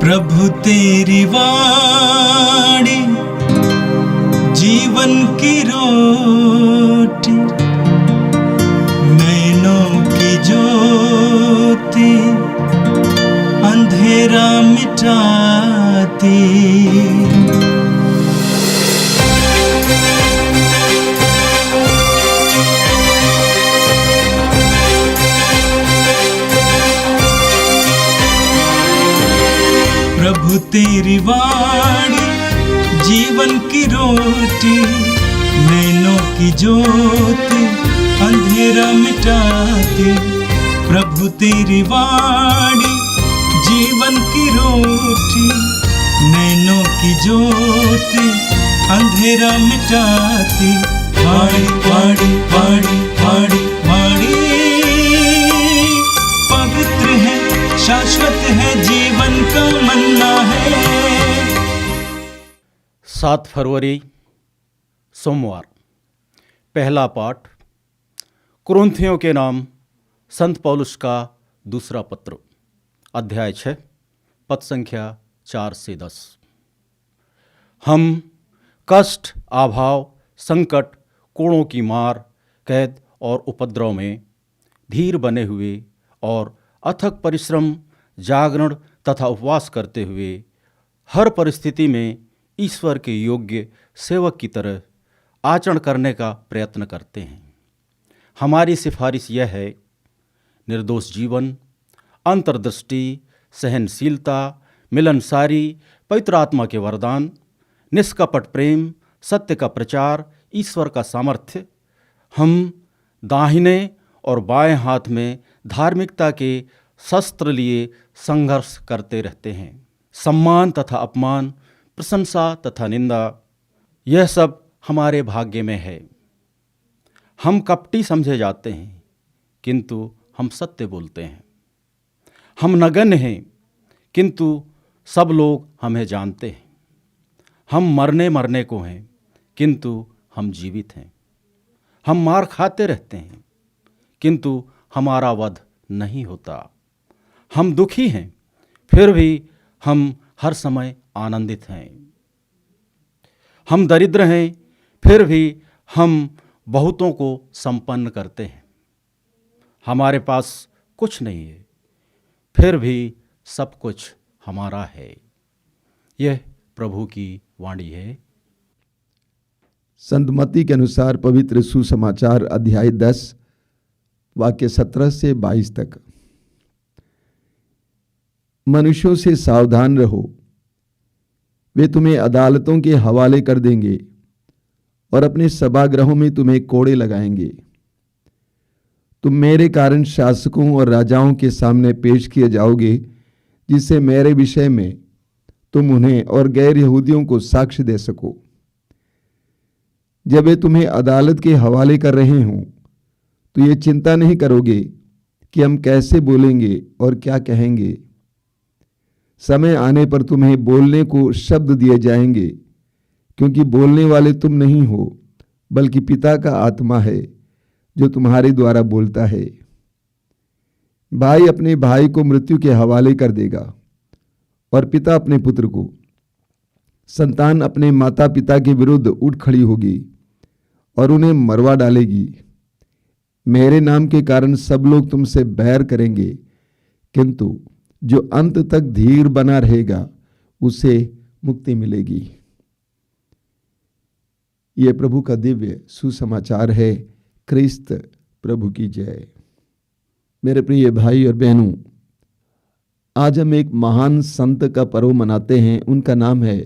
प्रभु तेरी वाणी जीवन की रोटी, नैनों की ज्योति अंधेरा मिटाती। प्रभु तेरी वाणी जीवन की रोटी, नैनों की ज्योति अंधेरा मिटाती। प्रभु तेरी वाणी जीवन की रोटी, नैनों की ज्योति अंधेरा मिटाती। वाणी वाणी वाणी वाणी वाणी पवित्र है, शाश्वत है, जीवन का मन्ना है। 7 फरवरी सोमवार। पहला पाठ कुरिन्थियों के नाम संत पौलुस का दूसरा पत्र, अध्याय 6, पद संख्या 4 से 10। हम कष्ट, अभाव, संकट, कोड़ों की मार, कैद और उपद्रव में धीर बने हुए और अथक परिश्रम, जागरण तथा उपवास करते हुए हर परिस्थिति में ईश्वर के योग्य सेवक की तरह आचरण करने का प्रयत्न करते हैं। हमारी सिफारिश यह है: निर्दोष जीवन, अंतर्दृष्टि, सहनशीलता, मिलनसारी, पवित्र आत्मा के वरदान, निष्कपट प्रेम, सत्य का प्रचार, ईश्वर का सामर्थ्य। हम दाहिने और बाएं हाथ में धार्मिकता के शस्त्र लिए संघर्ष करते रहते हैं। सम्मान तथा अपमान, प्रशंसा तथा निंदा, यह सब हमारे भाग्य में है। हम कपटी समझे जाते हैं, किंतु हम सत्य बोलते हैं। हम नगण्य हैं, किंतु सब लोग हमें जानते हैं। हम मरने को हैं, किंतु हम जीवित हैं। हम मार खाते रहते हैं, किंतु हमारा वध नहीं होता। हम दुखी हैं, फिर भी हम हर समय आनंदित हैं। हम दरिद्र हैं, फिर भी हम बहुतों को संपन्न करते हैं। हमारे पास कुछ नहीं है, फिर भी सब कुछ हमारा है। यह प्रभु की वाणी है। संत मत्ती के अनुसार पवित्र सुसमाचार अध्याय 10 वाक्य 17 से 22 तक। मनुष्यों से सावधान रहो, वे तुम्हें अदालतों के हवाले कर देंगे और अपने सभागृहों में तुम्हें कोड़े लगाएंगे। तुम मेरे कारण शासकों और राजाओं के सामने पेश किए जाओगे, जिससे मेरे विषय में तुम उन्हें और गैर यहूदियों को साक्ष्य दे सको। जब वे तुम्हें अदालत के हवाले कर रहे हों, तो ये चिंता नहीं करोगे कि हम कैसे बोलेंगे और क्या कहेंगे। समय आने पर तुम्हें बोलने को शब्द दिए जाएंगे, क्योंकि बोलने वाले तुम नहीं हो, बल्कि पिता का आत्मा है जो तुम्हारे द्वारा बोलता है। भाई अपने भाई को मृत्यु के हवाले कर देगा और पिता अपने पुत्र को। संतान अपने माता पिता के विरुद्ध उठ खड़ी होगी और उन्हें मरवा डालेगी। मेरे नाम के कारण सब लोग तुमसे बैर करेंगे, किंतु जो अंत तक धीर बना रहेगा उसे मुक्ति मिलेगी। यह प्रभु का दिव्य सुसमाचार है। क्रिस्त प्रभु की जय। मेरे प्रिय भाई और बहनों, आज हम एक महान संत का पर्व मनाते हैं। उनका नाम है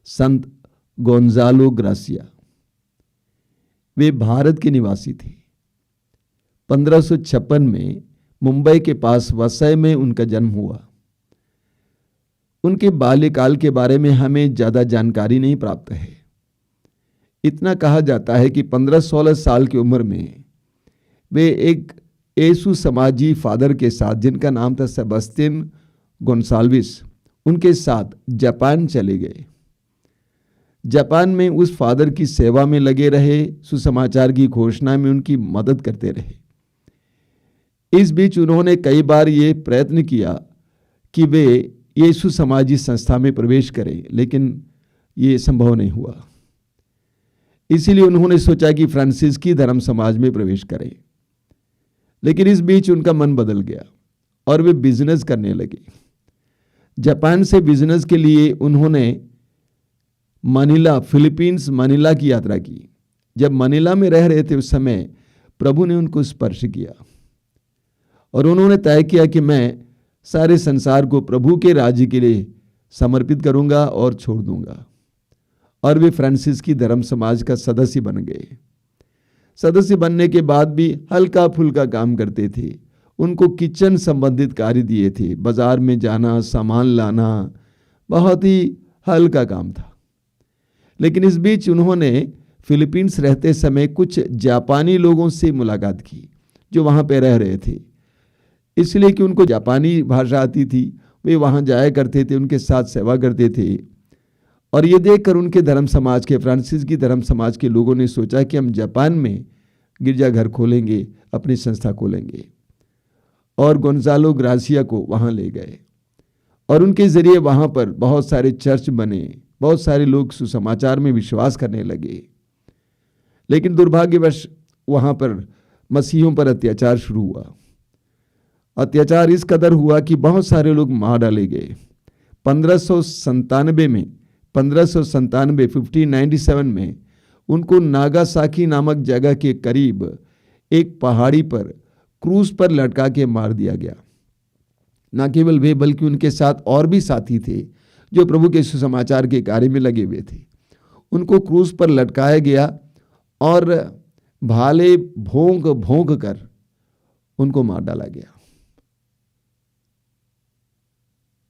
संत गोंजालो ग्रासिया। वे भारत के निवासी थे। 1556 में मुंबई के पास वसई में उनका जन्म हुआ। उनके बाल्यकाल के बारे में हमें ज़्यादा जानकारी नहीं प्राप्त है। इतना कहा जाता है कि 15-16 साल की उम्र में वे एक येसु समाजी फादर के साथ, जिनका नाम था सेबस्टियन गोन्साल्विस, उनके साथ जापान चले गए। जापान में उस फादर की सेवा में लगे रहे, सुसमाचार की घोषणा में उनकी मदद करते रहे। इस बीच उन्होंने कई बार ये प्रयत्न किया कि वे ये सुसमाजी संस्था में प्रवेश करें, लेकिन ये संभव नहीं हुआ। इसीलिए उन्होंने सोचा कि फ्रांसीसी धर्म समाज में प्रवेश करें, लेकिन इस बीच उनका मन बदल गया और वे बिजनेस करने लगे। जापान से बिजनेस के लिए उन्होंने फिलीपींस मनीला की यात्रा की। जब मनीला में रह रहे थे उस समय प्रभु ने उनको स्पर्श किया और उन्होंने तय किया कि मैं सारे संसार को प्रभु के राज्य के लिए समर्पित करूंगा और छोड़ दूंगा। और वे फ्रांसीसी धर्म समाज का सदस्य बन गए। सदस्य बनने के बाद भी हल्का फुल्का काम करते थे। उनको किचन संबंधित कार्य दिए थे, बाजार में जाना, सामान लाना, बहुत ही हल्का काम था। लेकिन इस बीच उन्होंने फिलीपींस रहते समय कुछ जापानी लोगों से मुलाकात की जो वहाँ पे रह रहे थे। इसलिए कि उनको जापानी भाषा आती थी, वे वहाँ जाया करते थे, उनके साथ सेवा करते थे। और ये देखकर उनके धर्म समाज के, फ्रांसीसी धर्म समाज के लोगों ने सोचा कि हम जापान में गिरजाघर खोलेंगे, अपनी संस्था खोलेंगे। और गोंजालो ग्रासिया को वहाँ ले गए और उनके जरिए वहाँ पर बहुत सारे चर्च बने, बहुत सारे लोग सुसमाचार में विश्वास करने लगे। लेकिन दुर्भाग्यवश वहाँ पर मसीहों पर अत्याचार शुरू हुआ। अत्याचार इस कदर हुआ कि बहुत सारे लोग मार डाले गए। 1597 में उनको नागासाकी नामक जगह के करीब एक पहाड़ी पर क्रूज पर लटका के मार दिया गया। न केवल वे बल्कि उनके साथ और भी साथी थे जो प्रभु के सुसमाचार के कार्य में लगे हुए थे। उनको क्रूज पर लटकाया गया और भाले भोंक भोंक कर उनको मार डाला गया।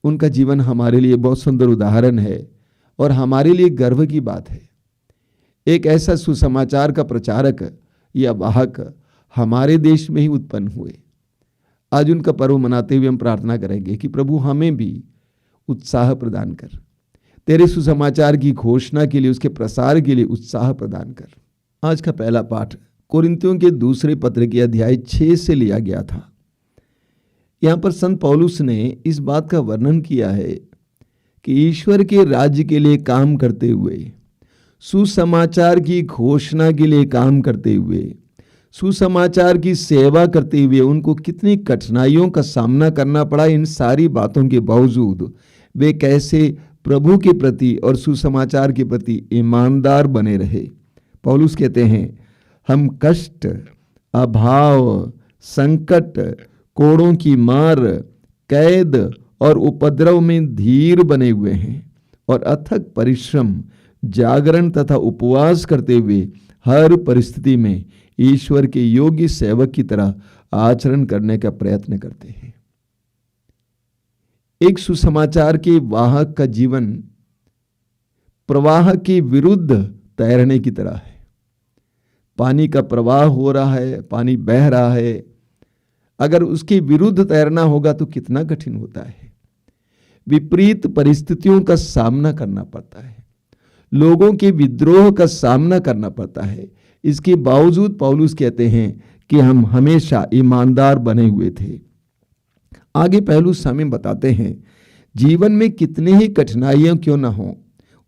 उनका जीवन हमारे लिए बहुत सुंदर उदाहरण है और हमारे लिए गर्व की बात है। एक ऐसा सुसमाचार का प्रचारक या वाहक हमारे देश में ही उत्पन्न हुए। आज उनका पर्व मनाते हुए हम प्रार्थना करेंगे कि प्रभु हमें भी उत्साह प्रदान कर, तेरे सुसमाचार की घोषणा के लिए, उसके प्रसार के लिए उत्साह प्रदान कर। आज का पहला पाठ कोरिन्थियों के दूसरे पत्र के अध्याय 6 से लिया गया था। यहाँ पर संत पौलुस ने इस बात का वर्णन किया है कि ईश्वर के राज्य के लिए काम करते हुए, सुसमाचार की घोषणा के लिए काम करते हुए, सुसमाचार की सेवा करते हुए उनको कितनी कठिनाइयों का सामना करना पड़ा। इन सारी बातों के बावजूद वे कैसे प्रभु के प्रति और सुसमाचार के प्रति ईमानदार बने रहे। पौलुस कहते हैं, हम कष्ट, अभाव, संकट, कोड़ों की मार, कैद और उपद्रव में धीर बने हुए हैं और अथक परिश्रम, जागरण तथा उपवास करते हुए हर परिस्थिति में ईश्वर के योग्य सेवक की तरह आचरण करने का प्रयत्न करते हैं। एक सुसमाचार के वाहक का जीवन प्रवाह के विरुद्ध तैरने की तरह है। पानी का प्रवाह हो रहा है, पानी बह रहा है, अगर उसके विरुद्ध तैरना होगा तो कितना कठिन होता है। विपरीत परिस्थितियों का सामना करना पड़ता है, लोगों के विद्रोह का सामना करना पड़ता है। इसके बावजूद पौलुस कहते हैं कि हम हमेशा ईमानदार बने हुए थे। आगे पौलुस हमें बताते हैं, जीवन में कितनी ही कठिनाइयां क्यों न हो,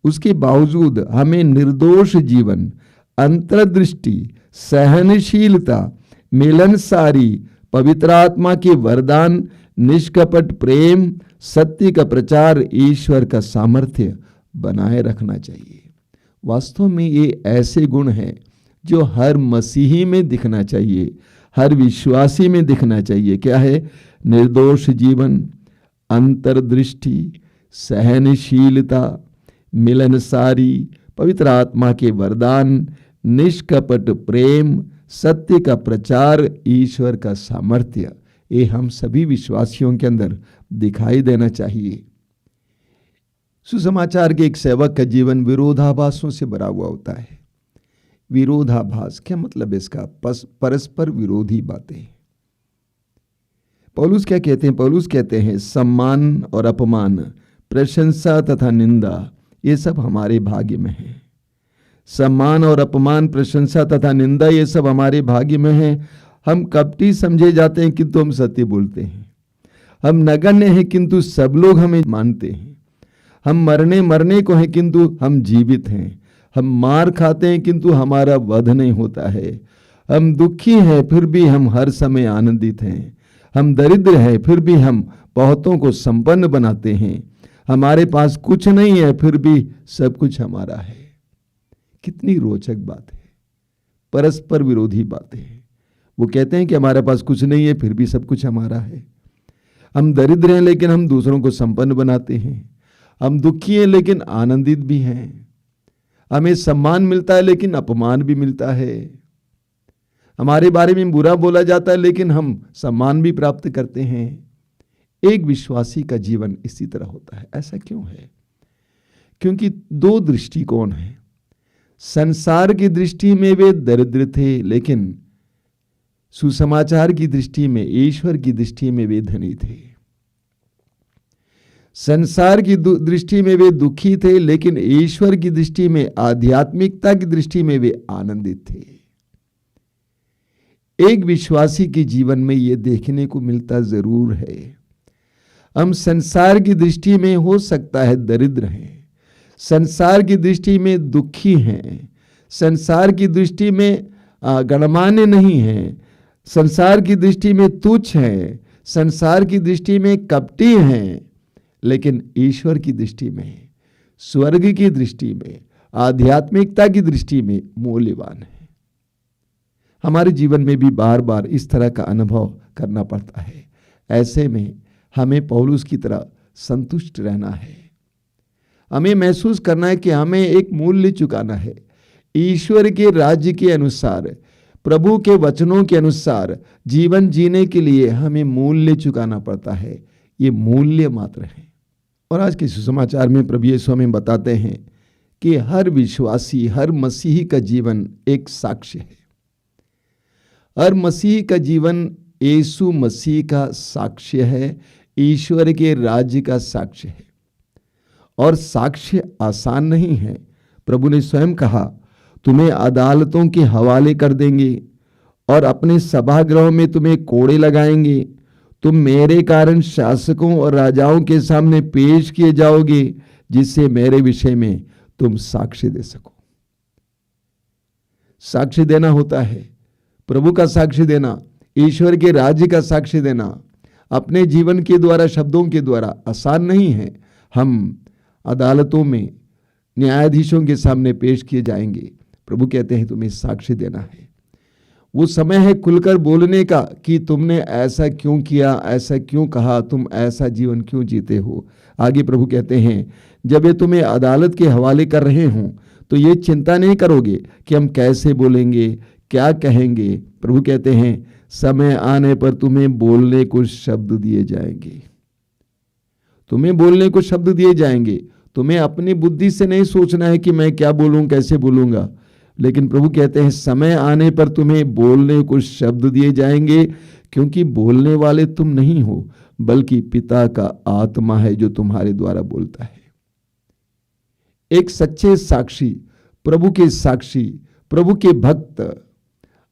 उसके बावजूद हमें निर्दोष जीवन, अंतर्दृष्टि, सहनशीलता, मिलनसारी, पवित्र आत्मा के वरदान, निष्कपट प्रेम, सत्य का प्रचार, ईश्वर का सामर्थ्य बनाए रखना चाहिए। वास्तव में ये ऐसे गुण हैं जो हर मसीही में दिखना चाहिए, हर विश्वासी में दिखना चाहिए। क्या है? निर्दोष जीवन, अंतर्दृष्टि, सहनशीलता, मिलनसारी, पवित्र आत्मा के वरदान, निष्कपट प्रेम, सत्य का प्रचार, ईश्वर का सामर्थ्य, ये हम सभी विश्वासियों के अंदर दिखाई देना चाहिए। सुसमाचार के एक सेवक का जीवन विरोधाभासों से भरा हुआ होता है। विरोधाभास क्या मतलब है इसका? परस्पर विरोधी बातें। पौलुस क्या कहते हैं? पौलुस कहते हैं, सम्मान और अपमान, प्रशंसा तथा निंदा, ये सब हमारे भाग्य में है। सम्मान और अपमान, प्रशंसा तथा निंदा, ये सब हमारे भाग्य में है। हम कपटी समझे जाते हैं किंतु हम सत्य बोलते हैं। हम नगण्य हैं किंतु सब लोग हमें मानते हैं। हम मरने को हैं किंतु हम जीवित हैं। हम मार खाते हैं किंतु हमारा वध नहीं होता है। हम दुखी हैं फिर भी हम हर समय आनंदित हैं। हम दरिद्र हैं फिर भी हम बहुतों को संपन्न बनाते हैं। हमारे पास कुछ नहीं है फिर भी सब कुछ हमारा है। कितनी रोचक बात है, परस्पर विरोधी बातें हैं। वो कहते हैं कि हमारे पास कुछ नहीं है फिर भी सब कुछ हमारा है। हम दरिद्र हैं लेकिन हम दूसरों को संपन्न बनाते हैं। हम दुखी हैं लेकिन आनंदित भी हैं। हमें सम्मान मिलता है लेकिन अपमान भी मिलता है। हमारे बारे में बुरा बोला जाता है लेकिन हम सम्मान भी प्राप्त करते हैं। एक विश्वासी का जीवन इसी तरह होता है। ऐसा क्यों है? क्योंकि दो दृष्टिकोण हैं। संसार की दृष्टि में वे दरिद्र थे लेकिन सुसमाचार की दृष्टि में, ईश्वर की दृष्टि में वे धनी थे। संसार की दृष्टि में वे दुखी थे लेकिन ईश्वर की दृष्टि में, आध्यात्मिकता की दृष्टि में वे आनंदित थे। एक विश्वासी के जीवन में यह देखने को मिलता जरूर है। हम संसार की दृष्टि में हो सकता है दरिद्र हैं, संसार की दृष्टि में दुखी हैं, संसार की दृष्टि में गणमान्य नहीं हैं, संसार की दृष्टि में तुच्छ हैं, संसार की दृष्टि में कपटी हैं, लेकिन ईश्वर की दृष्टि में, स्वर्ग की दृष्टि में, आध्यात्मिकता की दृष्टि में मूल्यवान है। हमारे जीवन में भी बार बार इस तरह का अनुभव करना पड़ता है। ऐसे में हमें पौलुस की तरह संतुष्ट रहना है। हमें महसूस करना है कि हमें एक मूल्य चुकाना है। ईश्वर के राज्य के अनुसार, प्रभु के वचनों के अनुसार जीवन जीने के लिए हमें मूल्य चुकाना पड़ता है। ये मूल्य मात्र है। और आज के सुसमाचार में प्रभु यीशु हमें बताते हैं कि हर विश्वासी, हर मसीही का जीवन एक साक्ष्य है। हर मसीही का जीवन यीशु मसीह का साक्ष्य है, ईश्वर के राज्य का साक्ष्य है। और साक्ष्य आसान नहीं है। प्रभु ने स्वयं कहा, तुम्हें अदालतों के हवाले कर देंगे और अपने सभागृहों में तुम्हें कोड़े लगाएंगे। तुम मेरे कारण शासकों और राजाओं के सामने पेश किए जाओगे, जिससे मेरे विषय में तुम साक्ष्य दे सको। साक्ष्य देना होता है, प्रभु का साक्ष्य देना, ईश्वर के राज्य का साक्ष्य देना अपने जीवन के द्वारा, शब्दों के द्वारा आसान नहीं है। हम अदालतों में न्यायाधीशों के सामने पेश किए जाएंगे। प्रभु कहते हैं तुम्हें साक्ष्य देना है। वो समय है खुलकर बोलने का कि तुमने ऐसा क्यों किया, ऐसा क्यों कहा, तुम ऐसा जीवन क्यों जीते हो। आगे प्रभु कहते हैं, जब ये तुम्हें अदालत के हवाले कर रहे हों तो ये चिंता नहीं करोगे कि हम कैसे बोलेंगे, क्या कहेंगे। प्रभु कहते हैं, समय आने पर तुम्हें बोलने को शब्द दिए जाएंगे। तुम्हें बोलने को शब्द दिए जाएंगे। तुम्हें अपनी बुद्धि से नहीं सोचना है कि मैं क्या बोलूं, कैसे बोलूंगा, लेकिन प्रभु कहते हैं समय आने पर तुम्हें बोलने को शब्द दिए जाएंगे, क्योंकि बोलने वाले तुम नहीं हो, बल्कि पिता का आत्मा है जो तुम्हारे द्वारा बोलता है। एक सच्चे साक्षी, प्रभु के साक्षी, प्रभु के भक्त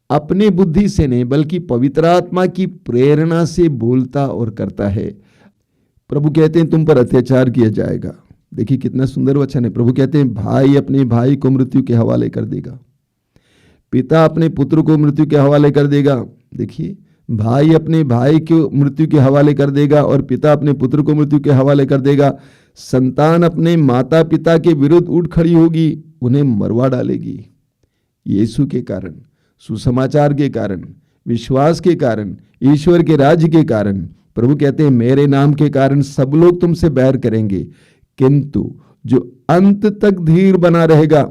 अपनी बुद्धि से नहीं बल्कि पवित्र आत्मा की प्रेरणा से बोलता और करता है। प्रभु कहते हैं तुम पर अत्याचार किया जाएगा। देखिए कितना सुंदर वचन है। प्रभु कहते हैं भाई अपने भाई को मृत्यु के हवाले कर देगा, पिता अपने पुत्र को मृत्यु के हवाले कर देगा। देखिए, भाई अपने भाई को मृत्यु के हवाले कर देगा और पिता अपने पुत्र को मृत्यु के हवाले कर देगा। संतान अपने माता पिता के विरुद्ध उठ खड़ी होगी, उन्हें मरवा डालेगी। यीशु के कारण, सुसमाचार के कारण, विश्वास के कारण, ईश्वर के राज्य के कारण प्रभु कहते हैं मेरे नाम के कारण सब लोग तुमसे बैर करेंगे, किंतु जो अंत तक धीर बना रहेगा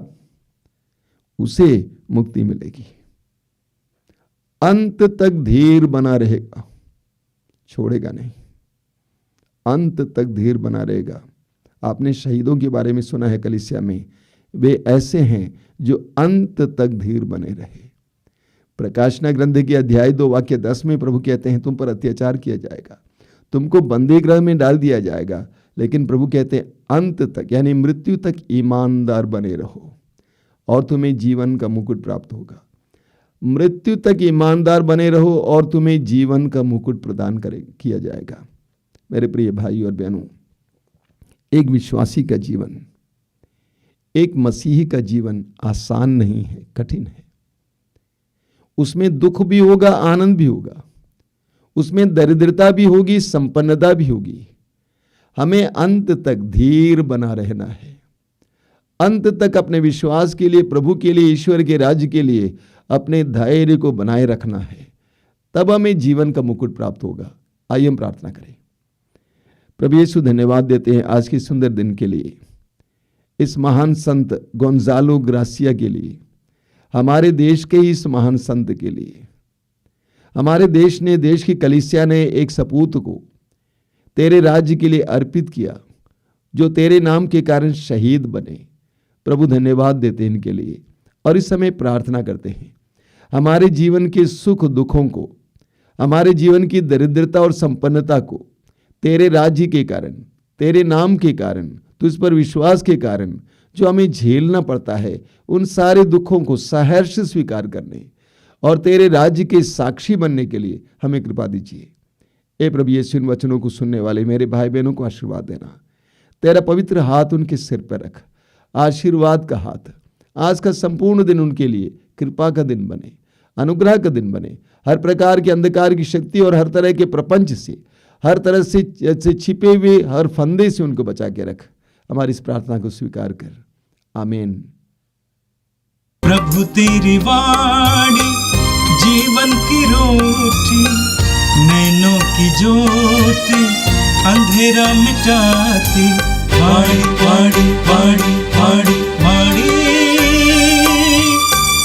उसे मुक्ति मिलेगी। अंत तक धीर बना रहेगा, छोड़ेगा नहीं, अंत तक धीर बना रहेगा। आपने शहीदों के बारे में सुना है कलीसिया में, वे ऐसे हैं जो अंत तक धीर बने रहे। प्रकाशना ग्रंथ के अध्याय 2 वाक्य 10 में प्रभु कहते हैं तुम पर अत्याचार किया जाएगा, तुमको बंदी गृह में डाल दिया जाएगा, लेकिन प्रभु कहते हैं अंत तक यानी मृत्यु तक ईमानदार बने रहो और तुम्हें जीवन का मुकुट प्राप्त होगा। मृत्यु तक ईमानदार बने रहो और तुम्हें जीवन का मुकुट प्रदान किया जाएगा। मेरे प्रिय भाई और बहनों, एक विश्वासी का जीवन, एक मसीही का जीवन आसान नहीं है, कठिन है। उसमें दुख भी होगा, आनंद भी होगा, उसमें दरिद्रता भी होगी, संपन्नता भी होगी। हमें अंत तक धीर बना रहना है, अंत तक अपने विश्वास के लिए, प्रभु के लिए, ईश्वर के राज्य के लिए अपने धैर्य को बनाए रखना है। तब हमें जीवन का मुकुट प्राप्त होगा। आइए हम प्रार्थना करें। प्रभु यीशु, धन्यवाद देते हैं आज के सुंदर दिन के लिए, इस महान संत गोंजालो ग्रासिया के लिए, हमारे देश के इस महान संत के लिए। हमारे देश ने, देश की कलीसिया ने एक सपूत को तेरे राज्य के लिए अर्पित किया, जो तेरे नाम के कारण शहीद बने। प्रभु, धन्यवाद देते हैं इनके लिए। और इस समय प्रार्थना करते हैं हमारे जीवन के सुख दुखों को, हमारे जीवन की दरिद्रता और संपन्नता को तेरे राज्य के कारण, तेरे नाम के कारण, तुझ पर विश्वास के कारण जो हमें झेलना पड़ता है, उन सारे दुखों को सहर्ष स्वीकार करने और तेरे राज्य के साक्षी बनने के लिए हमें कृपा दीजिए। ए प्रभु यीशु, इन वचनों को सुनने वाले मेरे भाई बहनों को आशीर्वाद देना। तेरा पवित्र हाथ उनके सिर पर रख, आशीर्वाद का हाथ। आज का संपूर्ण दिन उनके लिए कृपा का दिन बने, अनुग्रह का दिन बने। हर प्रकार के अंधकार की शक्ति और हर तरह के प्रपंच से, हर तरह से छिपे हुए हर फंदे से उनको बचा के रख। हमारी इस प्रार्थना को स्वीकार कर, आमीन। प्रभु तेरी वाणी जीवन की रोटी, नैनों की ज्योति अंधेरा मिटाती। वाणी वाणी वाणी वाणी वाणी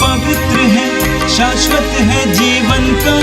पवित्र है, शाश्वत है, जीवन का